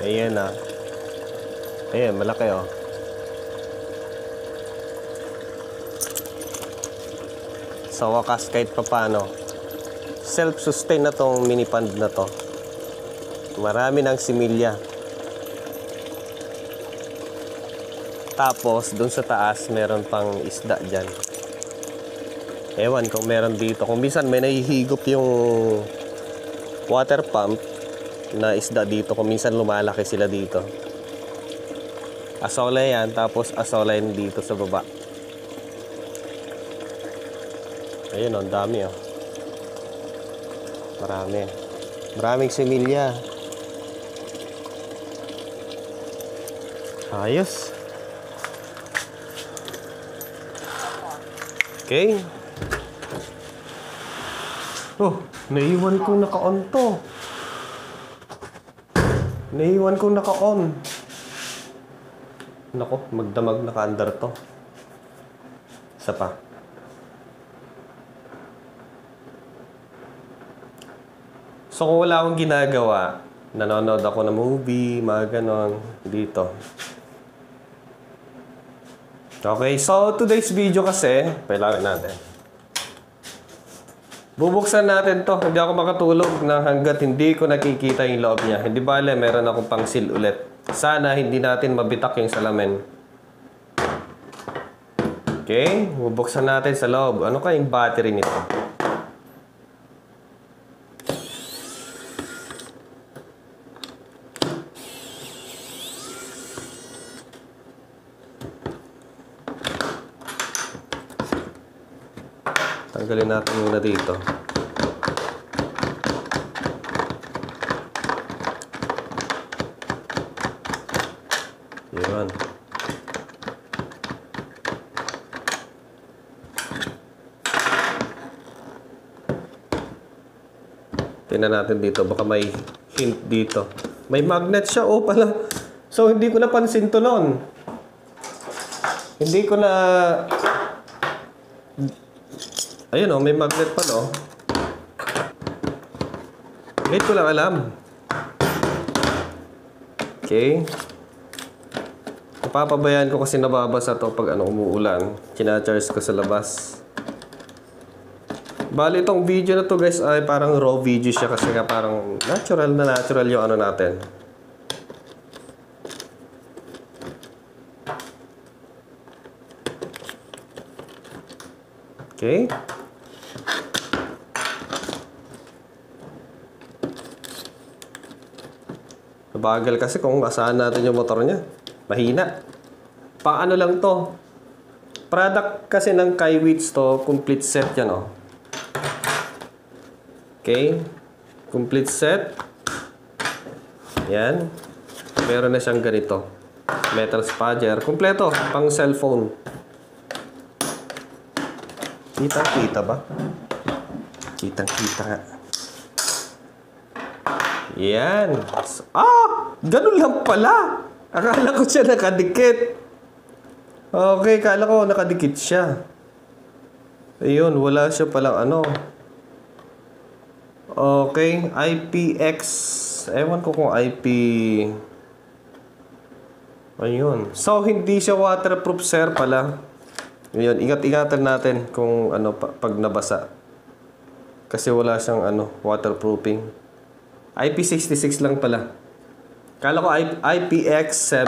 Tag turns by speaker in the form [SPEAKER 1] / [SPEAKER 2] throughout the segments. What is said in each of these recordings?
[SPEAKER 1] Ayan ah. Ayan, malaki oh. Sa wakas kahit papano, self-sustain na tong mini pond na to. Marami ng similya. Tapos, dun sa taas, meron pang isda dyan. Ewan kung meron dito. Kung minsan may nahihigop yung water pump na isda dito. Kung minsan lumalaki sila dito. Asola yan. Tapos asola yan dito sa baba. Ayun, ang dami oh. Marami. Maraming similya. Ayos. Okay. Oh, naiwan kong naka-on to. Naiwan kong naka-on. Nako, magdamag naka-under to. Isa pa. So kung wala akong ginagawa, nanonood ako ng movie, mga ganon, dito. Okay, so today's video kasi, kailangan natin. Bubuksan natin to. Hindi ako makatulog na hanggat hindi ko nakikita yung loob niya. Hindi bale, meron akong pang seal ulit. Sana hindi natin mabitak yung salamin. Okay, bubuksan natin sa loob. Ano kayang battery nito? Tanggalin natin muna dito. Yun. Tingnan natin dito. Baka may hint dito. May magnet siya. Oh pala. So hindi ko napansin to noon. Hindi ko na... Ayun o, may magnet pa no. Wait ko lang alam. Okay. Napapabayaan ko kasi nababasa to pag umuulan. Kina-charge ko sa labas. Bali itong video na to guys ay parang raw video siya kasi nga parang natural na natural yung ano natin. Okay. Bagal kasi kung asahan natin yung motor niya. Mahina. Paano lang to? Product kasi ng Kaiwits to, complete set yan oh. Okay. Complete set. Yan. Meron na siyang ganito. Metal spudger. Kompleto. Pang cellphone. Kitang-kita ba? Kitang-kita nga. Yan. Ah! Ganun lang pala. Akala ko siya nakadikit. Okay, akala ko nakadikit siya. Ayun, wala siya palang ano. Okay, IPX. Ewan ko kung IP. Ayun. So, hindi siya waterproof sir pala. Ayun, ingat-ingatan natin kung ano pag nabasa. Kasi wala siyang ano, waterproofing. IP66 lang pala. Kala ko IPX7.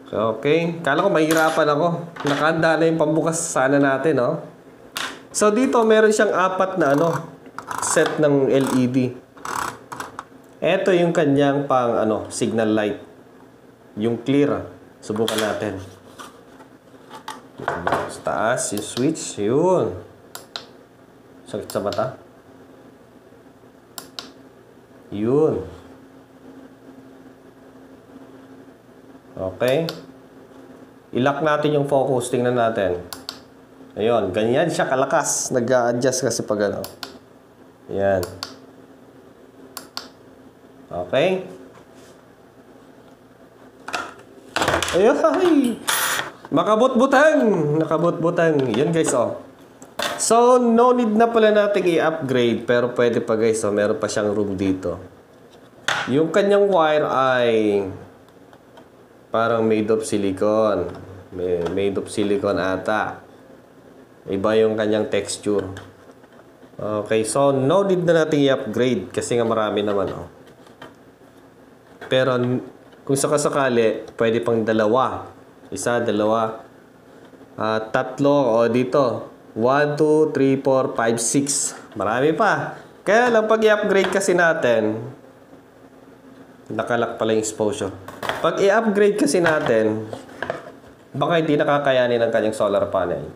[SPEAKER 1] Okay. Kala ko mahirapan ako. Nakahanda na yung pambukas sana natin, no? So, dito meron siyang 4 na ano, set ng LED. Ito yung kanyang pang ano, signal light. Yung clear. Subukan natin. Sa taas, yung switch. Yun. Sakit sa mata. Yun. Okay. I-lock natin yung focus. Tingnan natin. Ayun. Ganyan siya kalakas. Nag-a-adjust kasi pag ano. Yan. Okay. Ayun. Makabut-butang. Nakabut-butang. Yan guys, oh. So, no need na pala natin i-upgrade. Pero pwede pa guys, oh. Meron pa siyang room dito. Yung kanyang wire ay parang made of silicone. Made of silicone ata. Iba yung kanyang texture. Okay, so no need na natin i-upgrade kasi nga marami naman. Oh. Pero kung sakasakali, pwede pang dalawa. Isa, dalawa, tatlo. O dito, 1, 2, 3, 4, 5, 6. Marami pa. Kaya lang pag i-upgrade kasi natin, nakalak pala yung exposure. Pag i-upgrade kasi natin, baka hindi nakakayanin ng kanyang solar panel.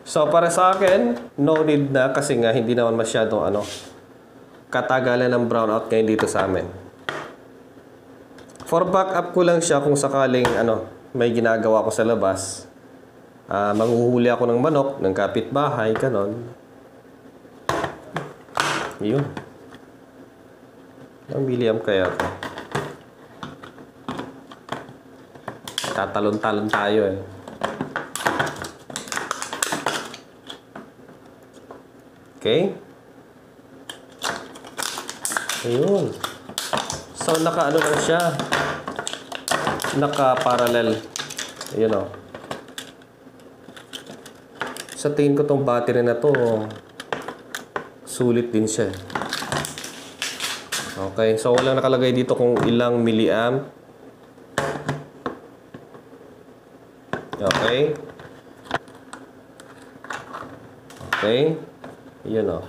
[SPEAKER 1] So, para sa akin, no need na kasi nga hindi naman masyadong katagalan ng brownout ngayon dito sa amin. For backup ko lang siya kung sakaling may ginagawa ko sa labas. Manghuhuli ako ng manok, ng kapitbahay, ganon. Yun. Ang milliamp kaya ito? Tatalon-talon tayo eh. Okay? Ayun. So, naka-ano lang siya. Naka-parallel. Ayun o. Sa tingin ko tong battery na to, sulit din siya. Okay. So, walang nakalagay dito kung ilang milliamp. Okay. Okay. Yun o.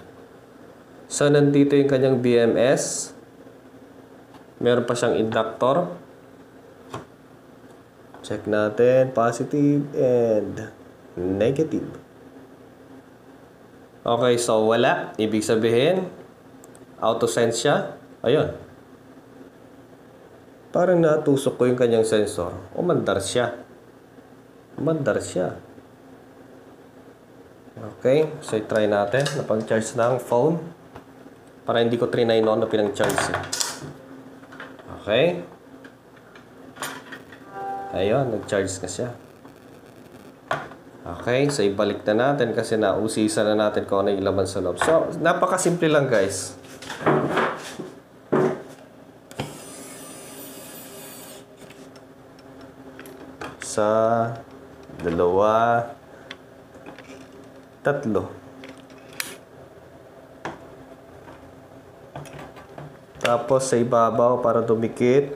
[SPEAKER 1] So, nandito yung kanyang BMS. Meron pa siyang inductor. Check natin. Positive and negative. Okay, so wala. Ibig sabihin, auto-sense siya. Ayun. Parang natusok ko yung kanyang sensor. Umandar siya. Umandar siya. Okay, so try natin na pang-charge ng phone para hindi ko trinay noon na pinang-charge. Okay. Ayun, nag-charge na siya. Okay, so ibalik na natin kasi nausisa na natin kung ano yung laman sa loob. So, napakasimple lang guys. Sa dalawa, tatlo. Tapos sa ibabaw para dumikit.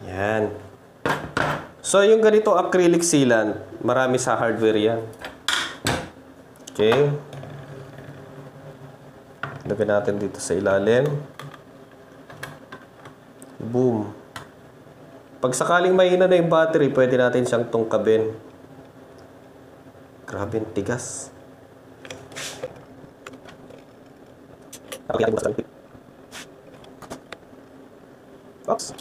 [SPEAKER 1] Yan. So yung ganito acrylic sealant, marami sa hardware yan. Okay. Lagyan natin dito sa ilalim. Boom. Pag sakaling mahina na yung battery, pwede natin siyang tungkabin. Grabe, tigas. Oops.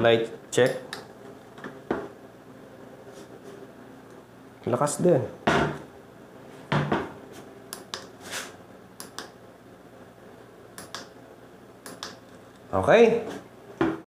[SPEAKER 1] Light check. Lakas din. Okay.